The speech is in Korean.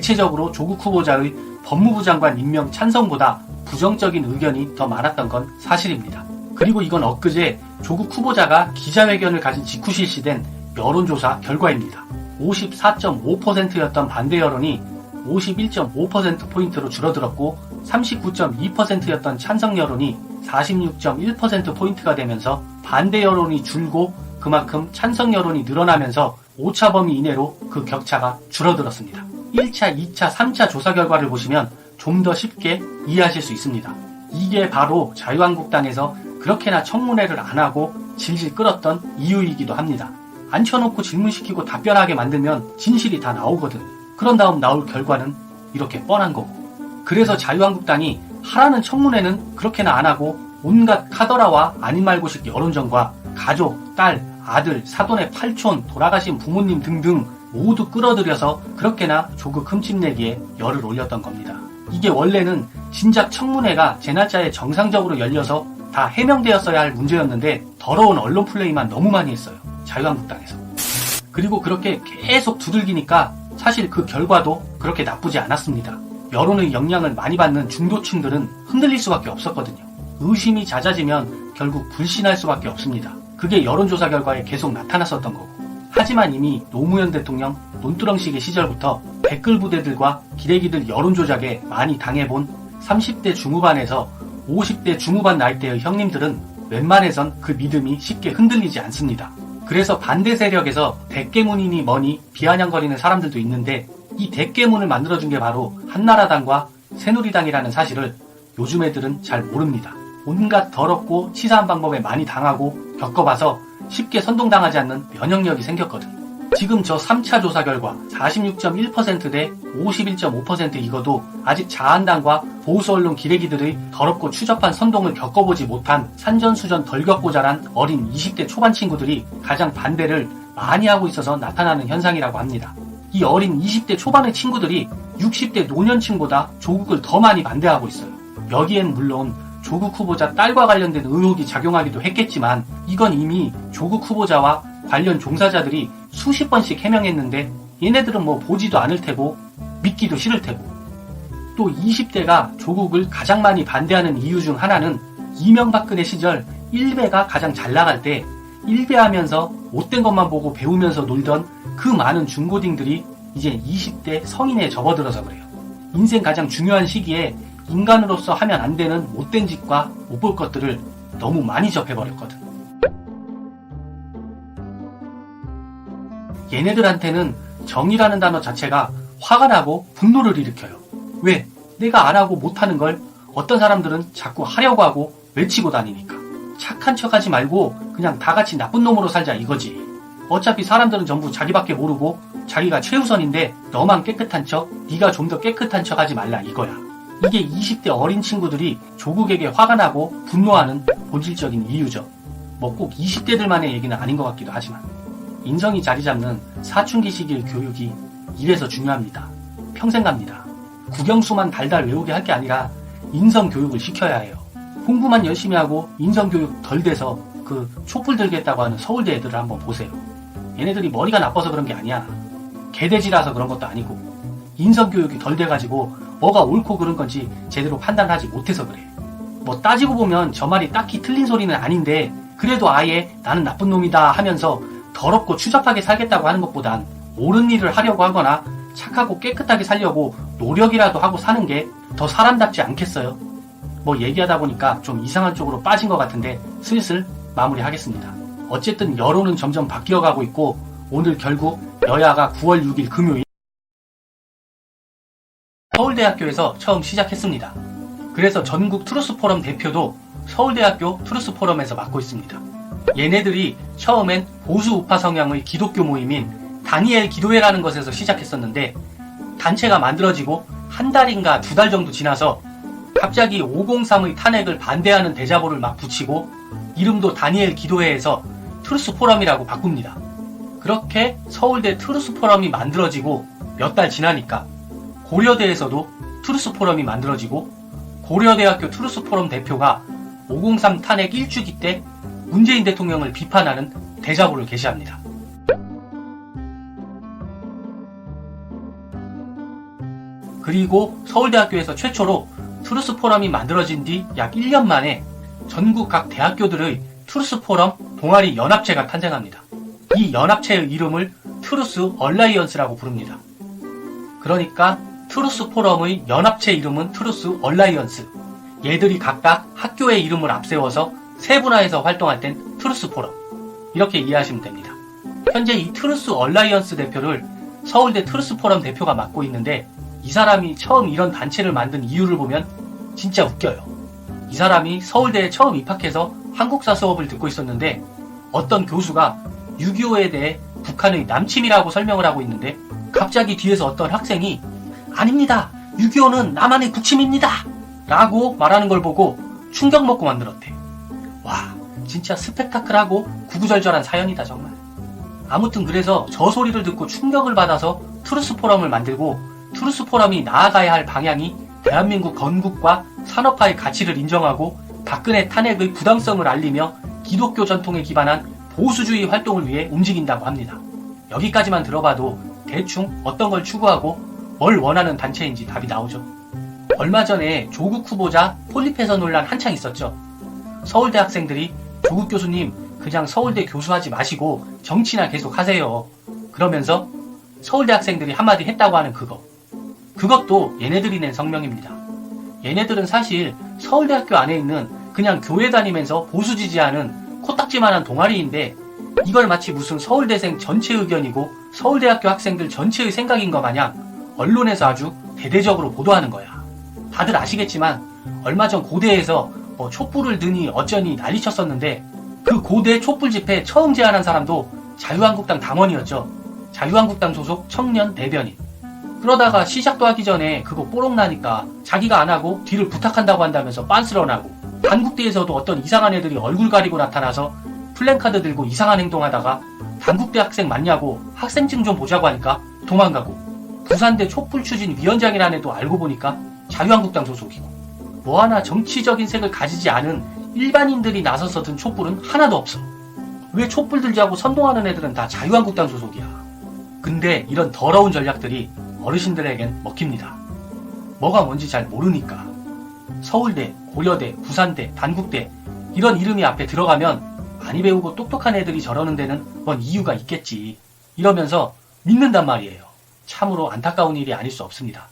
대체적으로 조국 후보자의 법무부 장관 임명 찬성보다 부정적인 의견이 더 많았던 건 사실입니다. 그리고 이건 엊그제 조국 후보자가 기자회견을 가진 직후 실시된 여론조사 결과입니다. 54.5%였던 반대 여론이 51.5%포인트로 줄어들었고 39.2%였던 찬성 여론이 46.1%포인트가 되면서 반대 여론이 줄고 그만큼 찬성 여론이 늘어나면서 오차 범위 이내로 그 격차가 줄어들었습니다. 1차, 2차, 3차 조사 결과를 보시면 좀 더 쉽게 이해하실 수 있습니다. 이게 바로 자유한국당에서 그렇게나 청문회를 안 하고 질질 끌었던 이유이기도 합니다. 앉혀놓고 질문시키고 답변하게 만들면 진실이 다 나오거든. 그런 다음 나올 결과는 이렇게 뻔한 거고. 그래서 자유한국당이 하라는 청문회는 그렇게나 안 하고 온갖 카더라와 아닌 말고식 여론전과 가족, 딸, 아들, 사돈의 팔촌, 돌아가신 부모님 등등 모두 끌어들여서 그렇게나 조국 흠집내기에 열을 올렸던 겁니다. 이게 원래는 진작 청문회가 제 날짜에 정상적으로 열려서 다 해명되었어야 할 문제였는데 더러운 언론 플레이만 너무 많이 했어요. 자유한국당에서. 그리고 그렇게 계속 두들기니까 사실 그 결과도 그렇게 나쁘지 않았습니다. 여론의 영향을 많이 받는 중도층들은 흔들릴 수밖에 없었거든요. 의심이 잦아지면 결국 불신할 수밖에 없습니다. 그게 여론조사 결과에 계속 나타났었던 거고. 하지만 이미 노무현 대통령 논두렁식의 시절부터 댓글 부대들과 기레기들 여론조작에 많이 당해본 30대 중후반에서 50대 중후반 나이대의 형님들은 웬만해선 그 믿음이 쉽게 흔들리지 않습니다. 그래서 반대 세력에서 대깨문이니 뭐니 비아냥거리는 사람들도 있는데 이 대깨문을 만들어준 게 바로 한나라당과 새누리당이라는 사실을 요즘 애들은 잘 모릅니다. 온갖 더럽고 치사한 방법에 많이 당하고 겪어봐서 쉽게 선동당하지 않는 면역력이 생겼거든. 지금 저 3차 조사 결과 46.1% 대 51.5% 이거도 아직 자한당과 보수 언론 기레기들의 더럽고 추접한 선동을 겪어보지 못한 산전수전 덜 겪고 자란 어린 20대 초반 친구들이 가장 반대를 많이 하고 있어서 나타나는 현상이라고 합니다. 이 어린 20대 초반의 친구들이 60대 노년층보다 조국을 더 많이 반대하고 있어요. 여기엔 물론 조국 후보자 딸과 관련된 의혹이 작용하기도 했겠지만 이건 이미 조국 후보자와 관련 종사자들이 수십 번씩 해명했는데 얘네들은 뭐 보지도 않을 테고 믿기도 싫을 테고. 또 20대가 조국을 가장 많이 반대하는 이유 중 하나는 이명박근혜 시절 1배가 가장 잘 나갈 때 1배하면서 못된 것만 보고 배우면서 놀던 그 많은 중고딩들이 이제 20대 성인에 접어들어서 그래요. 인생 가장 중요한 시기에 인간으로서 하면 안 되는 못된 짓과 못 볼 것들을 너무 많이 접해버렸거든. 얘네들한테는 정의라는 단어 자체가 화가 나고 분노를 일으켜요. 왜? 내가 안 하고 못하는 걸 어떤 사람들은 자꾸 하려고 하고 외치고 다니니까. 착한 척하지 말고 그냥 다 같이 나쁜 놈으로 살자 이거지. 어차피 사람들은 전부 자기밖에 모르고 자기가 최우선인데 너만 깨끗한 척, 네가 좀 더 깨끗한 척 하지 말라 이거야. 이게 20대 어린 친구들이 조국에게 화가 나고 분노하는 본질적인 이유죠. 뭐 꼭 20대들만의 얘기는 아닌 것 같기도 하지만. 인성이 자리 잡는 사춘기 시기의 교육이 이래서 중요합니다. 평생 갑니다. 국영수만 달달 외우게 할 게 아니라 인성 교육을 시켜야 해요. 공부만 열심히 하고 인성 교육 덜 돼서 그 촛불 들겠다고 하는 서울대 애들을 한번 보세요. 얘네들이 머리가 나빠서 그런 게 아니야. 개돼지라서 그런 것도 아니고 인성 교육이 덜 돼가지고 뭐가 옳고 그른 건지 제대로 판단하지 못해서 그래. 뭐 따지고 보면 저 말이 딱히 틀린 소리는 아닌데 그래도 아예 나는 나쁜 놈이다 하면서 더럽고 추잡하게 살겠다고 하는 것보단 옳은 일을 하려고 하거나 착하고 깨끗하게 살려고 노력이라도 하고 사는 게 더 사람답지 않겠어요? 뭐 얘기하다 보니까 좀 이상한 쪽으로 빠진 것 같은데 슬슬 마무리하겠습니다. 어쨌든 여론은 점점 바뀌어가고 있고 오늘 결국 여야가 9월 6일 금요일 서울대학교에서 처음 시작했습니다. 그래서 전국 트루스포럼 대표도 서울대학교 트루스포럼에서 맡고 있습니다. 얘네들이 처음엔 보수 우파 성향의 기독교 모임인 다니엘 기도회라는 것에서 시작했었는데 단체가 만들어지고 한 달인가 두 달 정도 지나서 갑자기 503의 탄핵을 반대하는 대자보를 막 붙이고 이름도 다니엘 기도회에서 트루스포럼이라고 바꿉니다. 그렇게 서울대 트루스포럼이 만들어지고 몇 달 지나니까 고려대에서도 트루스포럼이 만들어지고 고려대학교 트루스포럼 대표가 503 탄핵 1주기 때 문재인 대통령을 비판하는 대자보를 게시합니다. 그리고 서울대학교에서 최초로 트루스 포럼이 만들어진 뒤 약 1년 만에 전국 각 대학교들의 트루스 포럼 동아리 연합체가 탄생합니다. 이 연합체의 이름을 트루스 얼라이언스라고 부릅니다. 그러니까 트루스 포럼의 연합체 이름은 트루스 얼라이언스. 얘들이 각각 학교의 이름을 앞세워서 세분화해서 활동할 땐 트루스 포럼. 이렇게 이해하시면 됩니다. 현재 이 트루스 얼라이언스 대표를 서울대 트루스 포럼 대표가 맡고 있는데, 이 사람이 처음 이런 단체를 만든 이유를 보면 진짜 웃겨요. 이 사람이 서울대에 처음 입학해서 한국사 수업을 듣고 있었는데, 어떤 교수가 6.25에 대해 북한의 남침이라고 설명을 하고 있는데, 갑자기 뒤에서 어떤 학생이 아닙니다, 6.25는 남한의 북침입니다 라고 말하는 걸 보고 충격 먹고 만들었대. 와, 진짜 스펙타클하고 구구절절한 사연이다 정말. 아무튼 그래서 저 소리를 듣고 충격을 받아서 트루스 포럼을 만들고, 트루스 포럼이 나아가야 할 방향이 대한민국 건국과 산업화의 가치를 인정하고 박근혜 탄핵의 부당성을 알리며 기독교 전통에 기반한 보수주의 활동을 위해 움직인다고 합니다. 여기까지만 들어봐도 대충 어떤 걸 추구하고 뭘 원하는 단체인지 답이 나오죠. 얼마 전에 조국 후보자 폴립해서 논란 한창 있었죠. 서울대 학생들이 조국 교수님 그냥 서울대 교수하지 마시고 정치나 계속 하세요 그러면서 서울대 학생들이 한마디 했다고 하는 그것도 얘네들이 낸 성명입니다. 얘네들은 사실 서울대학교 안에 있는 그냥 교회 다니면서 보수 지지하는 코딱지만한 동아리인데, 이걸 마치 무슨 서울대생 전체 의견이고 서울대학교 학생들 전체의 생각인 것 마냥 언론에서 아주 대대적으로 보도하는 거야. 다들 아시겠지만 얼마 전 고대에서 촛불을 드니 어쩌니 난리쳤었는데, 그 고대 촛불 집회 처음 제안한 사람도 자유한국당 당원이었죠. 자유한국당 소속 청년 대변인. 그러다가 시작도 하기 전에 그거 뽀록 나니까 자기가 안 하고 뒤를 부탁한다고 한다면서 빤스러 나고, 단국대에서도 어떤 이상한 애들이 얼굴 가리고 나타나서 플랜카드 들고 이상한 행동하다가 단국대 학생 맞냐고 학생증 좀 보자고 하니까 도망가고, 부산대 촛불 추진 위원장이라는 애도 알고 보니까 자유한국당 소속이고, 뭐 하나 정치적인 색을 가지지 않은 일반인들이 나서서 든 촛불은 하나도 없어. 왜 촛불 들자고 선동하는 애들은 다 자유한국당 소속이야. 근데 이런 더러운 전략들이 어르신들에겐 먹힙니다. 뭐가 뭔지 잘 모르니까. 서울대, 고려대, 부산대, 단국대 이런 이름이 앞에 들어가면 많이 배우고 똑똑한 애들이 저러는 데는 뭔 이유가 있겠지 이러면서 믿는단 말이에요. 참으로 안타까운 일이 아닐 수 없습니다.